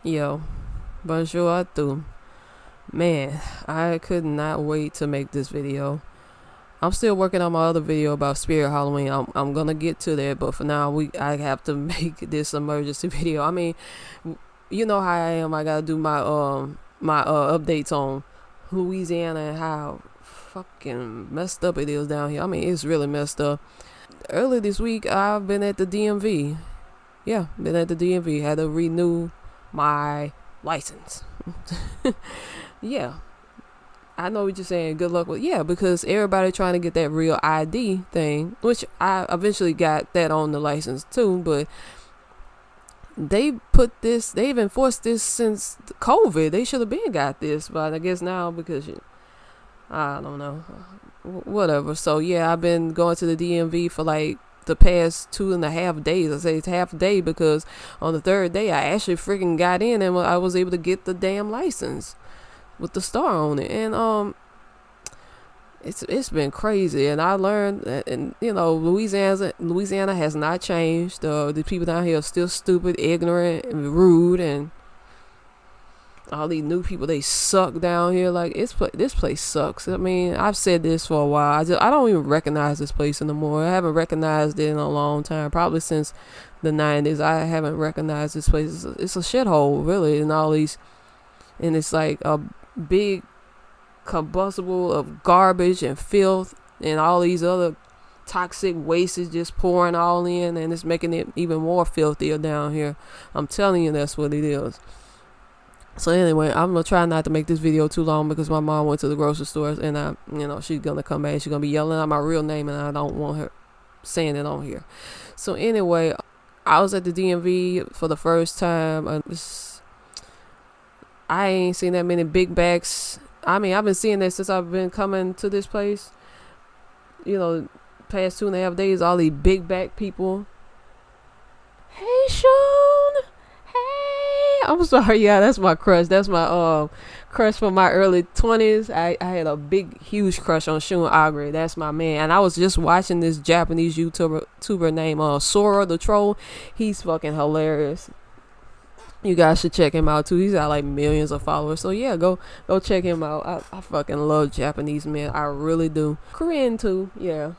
Yo, bonjour à tous. Man, I could not wait to make this video. I'm still working on my other video about Spirit Halloween. I'm gonna get to that, but for now, I have to make this emergency video. I mean, you know how I am. I gotta do my updates on Louisiana and how fucking messed up it is down here. I mean, it's really messed up. Earlier this week, I've been at the DMV. Yeah, been at the DMV. Had to renew my license. Yeah, I know what you're saying. Good luck with because everybody trying to get that real ID thing, which I eventually got that on the license too. But they've enforced this since COVID. They should have been got this, but I guess now because I don't know, whatever. So yeah, I've been going to the DMV for like the past 2.5 days. I say it's half a day because on the third day I actually freaking got in and I was able to get the damn license with the star on it. And it's been crazy. And I learned that, and Louisiana has not changed. The people down here are still stupid, ignorant, and rude, and all these new people, they suck down here. Like this place sucks. I mean, I've said this for a while. I don't even recognize this place anymore. I haven't recognized it in a long time, probably since the 90s. I haven't recognized this place. It's a shithole, really, and it's like a big combustible of garbage and filth and all these other toxic wastes just pouring all in, and it's making it even more filthier down here. I'm telling you, that's what it is. So anyway, I'm gonna try not to make this video too long because my mom went to the grocery store and she's gonna come back. She's gonna be yelling out my real name and I don't want her saying it on here. So anyway, I was at the DMV for the first time. I ain't seen that many big backs. I mean, I've been seeing that since I've been coming to this place. Past 2.5 days, all these big back people. Hey, Sean. I'm sorry, yeah, that's my crush. That's my crush from my early 20s. I had a huge crush on Shun Agri. That's my man. And I was just watching this Japanese YouTuber named Sora the Troll. He's fucking hilarious. You guys should check him out too. He's got like millions of followers. So yeah, go check him out. I fucking love Japanese men. I really do. Korean too. Yeah,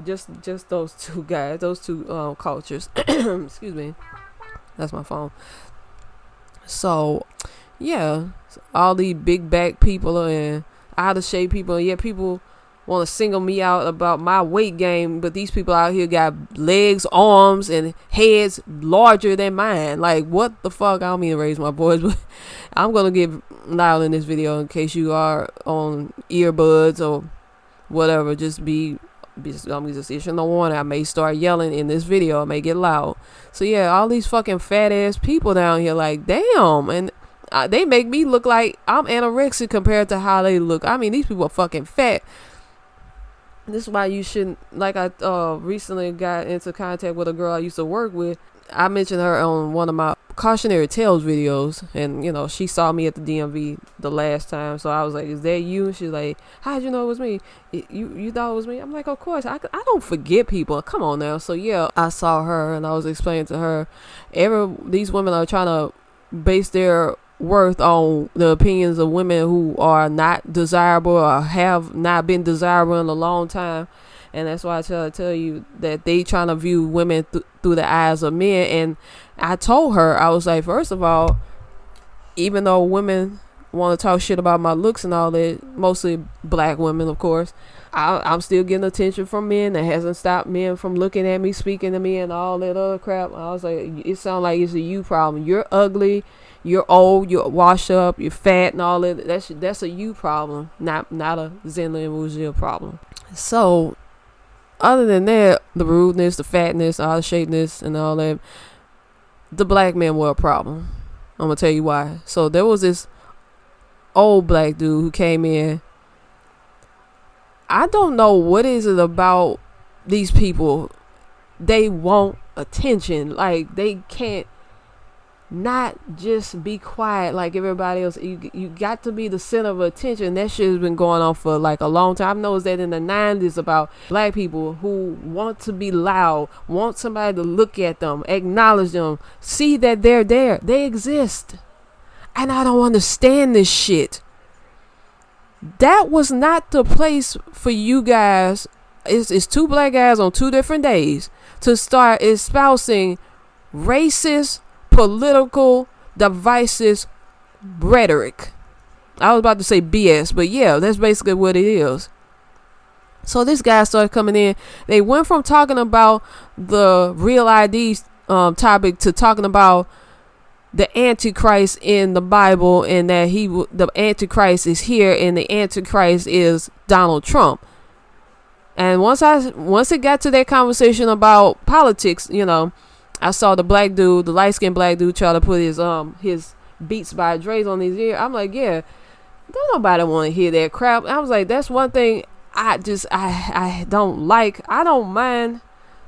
just those two guys, those two cultures. Excuse me. That's my phone. So, yeah, all these big back people and out of shape people. Yeah, people want to single me out about my weight gain, but these people out here got legs, arms, and heads larger than mine. Like, what the fuck? I don't mean to raise my voice, but I'm going to get loud in this video in case you are on earbuds or whatever. I'm just issue no warning. I may start yelling in this video. I may get loud. So yeah, all these fucking fat ass people down here, like damn, and they make me look like I'm anorexic compared to how they look. I mean, these people are fucking fat. This is why you shouldn't. Like I recently got into contact with a girl I used to work with. I mentioned her on one of my cautionary tales videos, and she saw me at the DMV the last time, so I was like, is that you? And she's like, how'd you know it was me? You thought it was me? I'm like, of course, I don't forget people, come on now. So yeah, I saw her and I was explaining to her, these women are trying to base their worth on the opinions of women who are not desirable or have not been desirable in a long time. And that's why I tell you that they trying to view women through the eyes of men. And I told her, I was like, first of all, even though women want to talk shit about my looks and all that, mostly black women, of course, I'm still getting attention from men. That hasn't stopped men from looking at me, speaking to me, and all that other crap. I was like, it sounds like it's a you problem. You're ugly, you're old, you're washed up, you're fat, and all that. That's a you problem, not a Zinlin Mujia problem. So, other than that, the rudeness, the fatness, out of shapeness, and all that, the black men were a problem. I'm gonna tell you why. So there was this old black dude who came in. I don't know what is it about these people. They want attention. Like they can't not just be quiet like everybody else. You got to be the center of attention. That shit has been going on for like a long time. I've noticed that in the 90s about black people who want to be loud, want somebody to look at them, acknowledge them, see that they're there, they exist. And I don't understand this shit. That was not the place for you guys. It's two black guys on two different days to start espousing racist, political, divisive rhetoric. I was about to say BS, but yeah, that's basically what it is. So this guy started coming in. They went from talking about the real ID topic to talking about the Antichrist in the Bible, and that the Antichrist is here, and the Antichrist is Donald Trump. And once it got to that conversation about politics, I saw the light-skinned black dude try to put his Beats by Dre's on his ear. I'm like, yeah, don't nobody want to hear that crap. I was like, that's one thing I don't like. I don't mind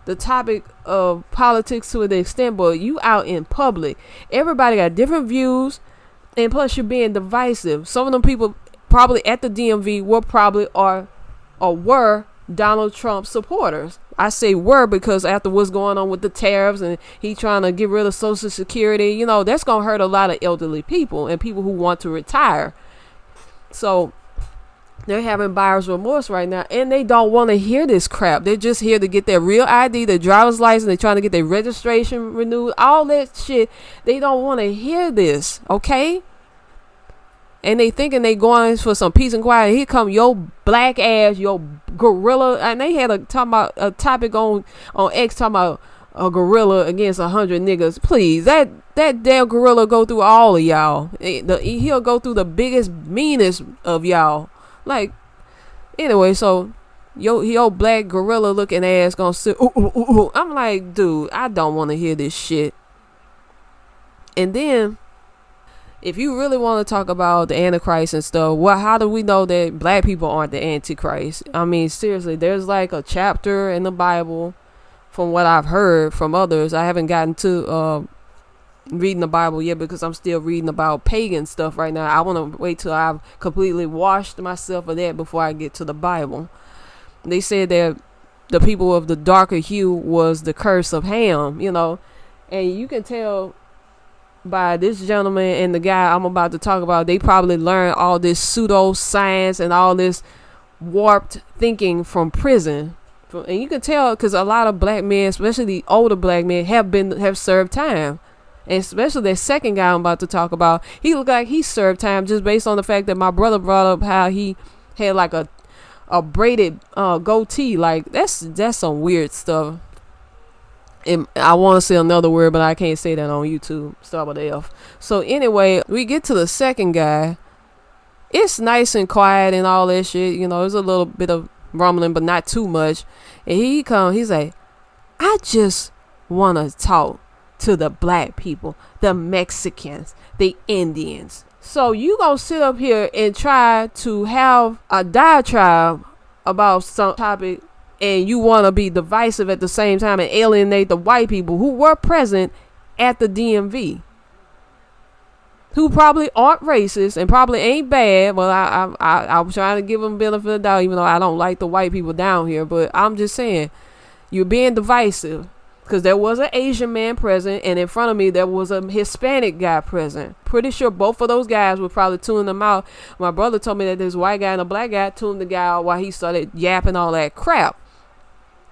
the topic of politics to an extent, but you out in public, everybody got different views, and plus you're being divisive. Some of them people probably at the DMV were Donald Trump supporters. I say were because after what's going on with the tariffs and he trying to get rid of Social Security, that's going to hurt a lot of elderly people and people who want to retire. So they're having buyer's remorse right now, and they don't want to hear this crap. They're just here to get their real ID, their driver's license. They're trying to get their registration renewed, all that shit. They don't want to hear this, okay? And they thinking they going for some peace and quiet. Here come your black ass, your gorilla. And they had a topic on X talking about a gorilla against 100 niggas. Please, that damn gorilla go through all of y'all. He'll go through the biggest, meanest of y'all. Like, anyway, so your black gorilla looking ass gonna sit. Ooh. I'm like, dude, I don't want to hear this shit. And then, if you really want to talk about the Antichrist and stuff, well, how do we know that black people aren't the Antichrist? I mean, seriously, there's like a chapter in the Bible, from what I've heard from others. I haven't gotten to reading the Bible yet because I'm still reading about pagan stuff right now. I want to wait till I've completely washed myself of that before I get to the Bible. They said that the people of the darker hue was the curse of Ham, and you can tell by this gentleman and the guy I'm about to talk about, they probably learned all this pseudo-science and all this warped thinking from prison. And you can tell because a lot of black men, especially the older black men, have served time. And especially that second guy I'm about to talk about, he looked like he served time just based on the fact that my brother brought up how he had like a braided goatee. Like that's some weird stuff. And I want to say another word, but I can't say that on YouTube. Start with F. So anyway, we get to the second guy. It's nice and quiet and all that shit. There's a little bit of rumbling, but not too much. And he's like, I just want to talk to the black people, the Mexicans, the Indians. So you gonna sit up here and try to have a diatribe about some topic, and you want to be divisive at the same time and alienate the white people who were present at the DMV, who probably aren't racist and probably ain't bad. Well, I'm trying to give them benefit of the doubt, even though I don't like the white people down here. But I'm just saying, you're being divisive. Because there was an Asian man present, and in front of me there was a Hispanic guy present. Pretty sure both of those guys were probably tuning them out. My brother told me that this white guy and a black guy tuned the guy out while he started yapping all that crap.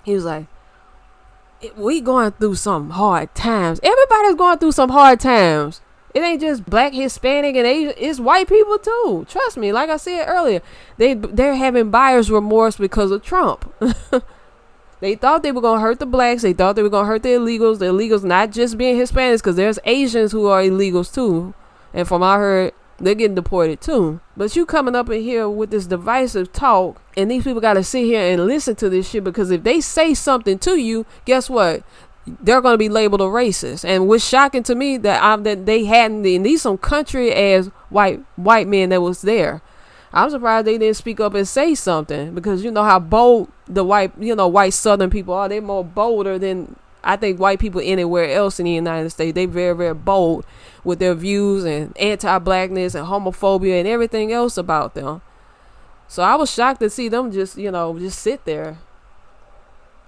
He was like, we going through some hard times. Everybody's going through some hard times. It ain't just black, Hispanic, and Asian. It's white people too. Trust me. Like I said earlier, they're having buyer's remorse because of Trump. They thought they were going to hurt the blacks. They thought they were going to hurt the illegals. The illegals not just being Hispanics, because there's Asians who are illegals too. And from what I heard, they're getting deported too. But you coming up in here with this divisive talk, and these people got to sit here and listen to this shit, because if they say something to you, guess what? They're going to be labeled a racist. And what's shocking to me that they hadn't, and these some country ass white men that was there. I'm surprised they didn't speak up and say something, because you know how bold the white southern people are. They're more bolder than I think white people anywhere else in the United States, they very, very bold with their views and anti-blackness and homophobia and everything else about them. So I was shocked to see them just, just sit there.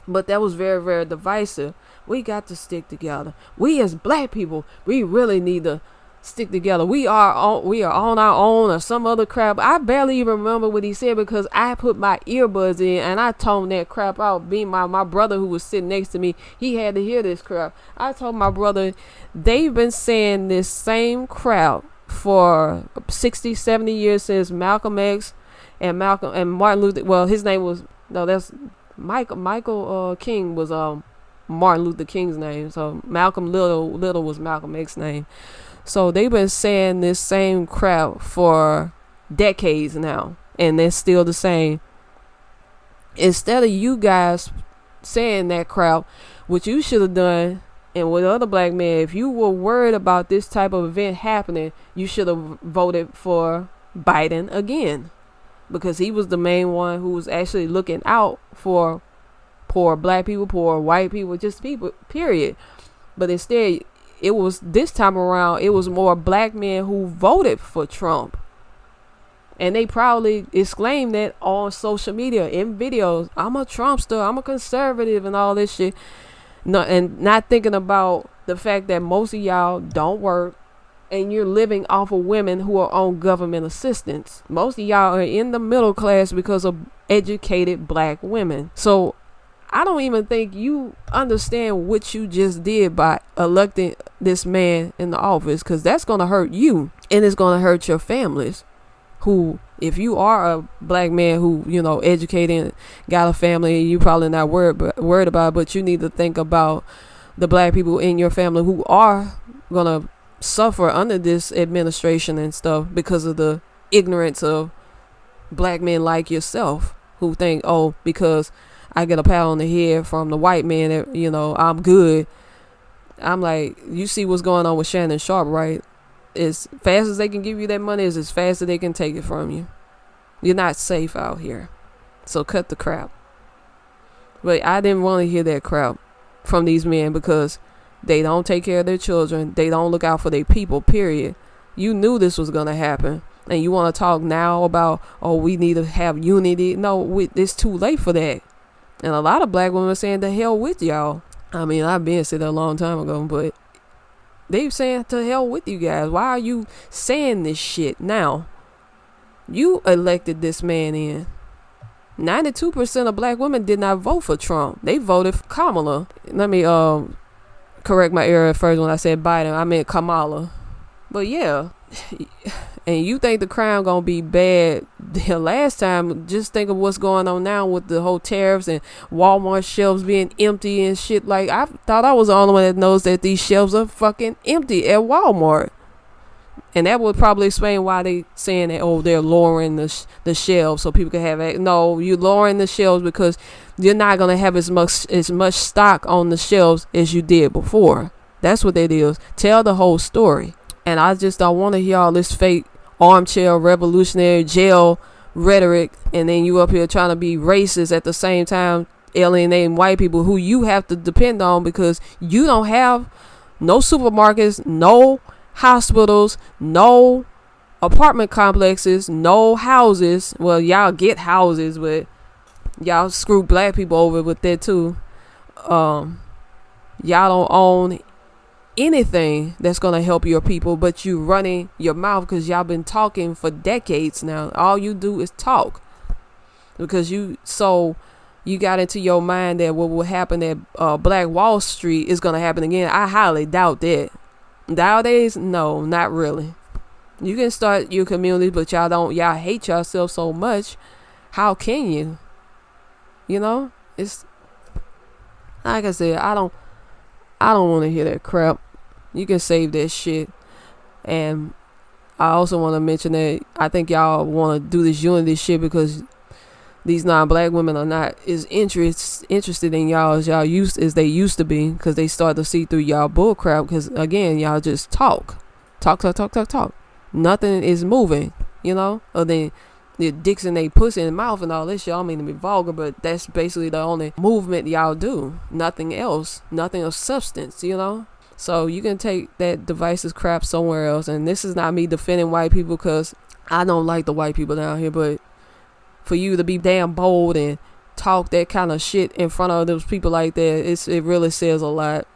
But that was very, very divisive. We got to stick together. We as black people, we really need to stick together. We are on our own or some other crap. I barely even remember what he said because I put my earbuds in and I toned that crap out. Being my brother who was sitting next to me, he had to hear this crap. I told my brother, they've been saying this same crap for 60, 70 years since Malcolm X and Martin Luther. Well, his name was, no, that's Michael King was Martin Luther King's name. So Malcolm Little was Malcolm X's name. So they've been saying this same crap for decades now, and they're still the same. Instead of you guys saying that crap, what you should have done, and with other black men, if you were worried about this type of event happening, you should have voted for Biden again. Because he was the main one who was actually looking out for poor black people, poor white people, just people, period. But instead, it was this time around, it was more black men who voted for Trump. And they proudly exclaimed that on social media, in videos. I'm a Trumpster, I'm a conservative and all this shit. No, and not thinking about the fact that most of y'all don't work. And you're living off of women who are on government assistance. Most of y'all are in the middle class because of educated black women. So I don't even think you understand what you just did by electing this man in the office, because that's going to hurt you and it's going to hurt your families. Who, if you are a black man who, educated, got a family, you probably not worried about it, but you need to think about the black people in your family who are going to suffer under this administration and stuff because of the ignorance of black men like yourself who think, oh, because I get a pat on the head from the white man that, I'm good. I'm like, you see what's going on with Shannon Sharp, right? As fast as they can give you that money is as fast as they can take it from you. You're not safe out here. So cut the crap. But I didn't want to hear that crap from these men because they don't take care of their children. They don't look out for their people, period. You knew this was going to happen. And you want to talk now about, oh, we need to have unity. No, it's too late for that. And a lot of black women are saying, the hell with y'all. I mean, I've been said that a long time ago, but they saying, to hell with you guys. Why are you saying this shit now? You elected this man in. 92% of black women did not vote for Trump. They voted for Kamala. Let me correct my error at first when I said Biden. I meant Kamala. But yeah, and you think the crime gonna be bad the last time, just think of what's going on now with the whole tariffs and Walmart shelves being empty and shit. Like, I thought I was the only one that knows that these shelves are fucking empty at Walmart. And that would probably explain why they saying that, oh, they're lowering the shelves so people can have it. No, you're lowering the shelves because you're not going to have as much stock on the shelves as you did before. That's what it is. Tell the whole story. And I just don't want to hear all this fake armchair revolutionary jail rhetoric. And then you up here trying to be racist at the same time, alienating white people who you have to depend on because you don't have no supermarkets, no hospitals, no apartment complexes, no houses. Well, y'all get houses, but y'all screw black people over with that too. Y'all don't own anything that's gonna help your people, but you running your mouth because y'all been talking for decades now. All you do is talk because you got into your mind that what will happen at Black Wall Street is gonna happen again. I highly doubt that. Nowadays, no, not really. You can start your community, but y'all hate yourself so much. How can you? It's like I said, I don't want to hear that crap. You can save that shit. And I also want to mention that I think y'all want to do this unity shit because these non-black women are not as interested in y'all as they used to be, because they start to see through y'all bullcrap. Because again, y'all just talk. Nothing is moving, other than the dicks in they pussy and mouth and all this shit. I don't mean to be vulgar, but that's basically the only movement y'all do. Nothing else. Nothing of substance, you know? So you can take that divisive crap somewhere else. And this is not me defending white people, because I don't like the white people down here. But for you to be damn bold and talk that kind of shit in front of those people like that, it really says a lot.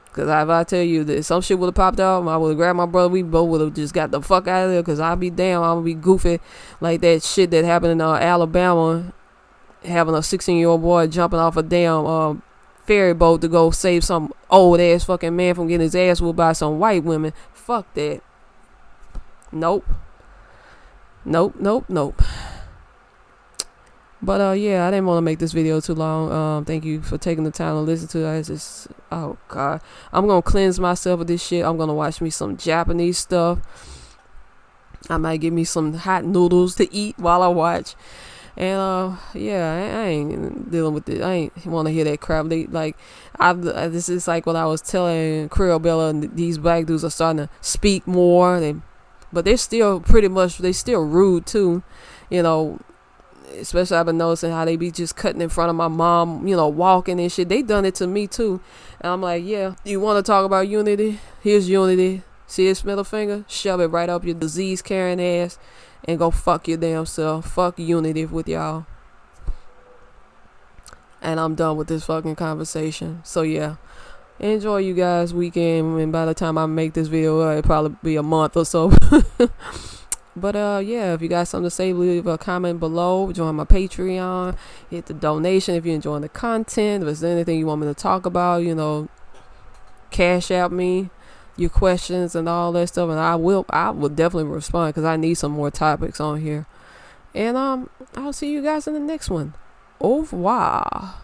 Because if I tell you that some shit would have popped out, I would have grabbed my brother. We both would have just got the fuck out of there. Because I'll be damn, I'm going to be goofy like that shit that happened in Alabama. Having a 16-year-old boy jumping off a damn ferry boat to go save some old ass fucking man from getting his ass whooped by some white women. Fuck that. Nope. But yeah, I didn't want to make this video too long. Thank you for taking the time to listen to it. It's just, oh god, I'm gonna cleanse myself of this shit. I'm gonna watch me some Japanese stuff. I might give me some hot noodles to eat while I watch. And yeah, I ain't dealing with it. I ain't want to hear that crap. This is like what I was telling Creole Bella, and these black dudes are starting to speak more. But they're still they still rude too, you know. Especially I've been noticing how they be just cutting in front of my mom, you know, walking and shit. They done it to me too. And I'm like, yeah, you want to talk about unity? Here's unity. See his middle finger? Shove it right up your disease carrying ass and go fuck your damn self. Fuck unity with y'all. And I'm done with this fucking conversation. So yeah, enjoy you guys' weekend. And by the time I make this video, it'll probably be a month or so. But yeah, if you got something to say, leave a comment below. Join my Patreon. Hit the donation if you're enjoying the content. If there's anything you want me to talk about, you know, cash out me your questions and all that stuff, and I will definitely respond, because I need some more topics on here. And I'll see you guys in the next one. Au revoir.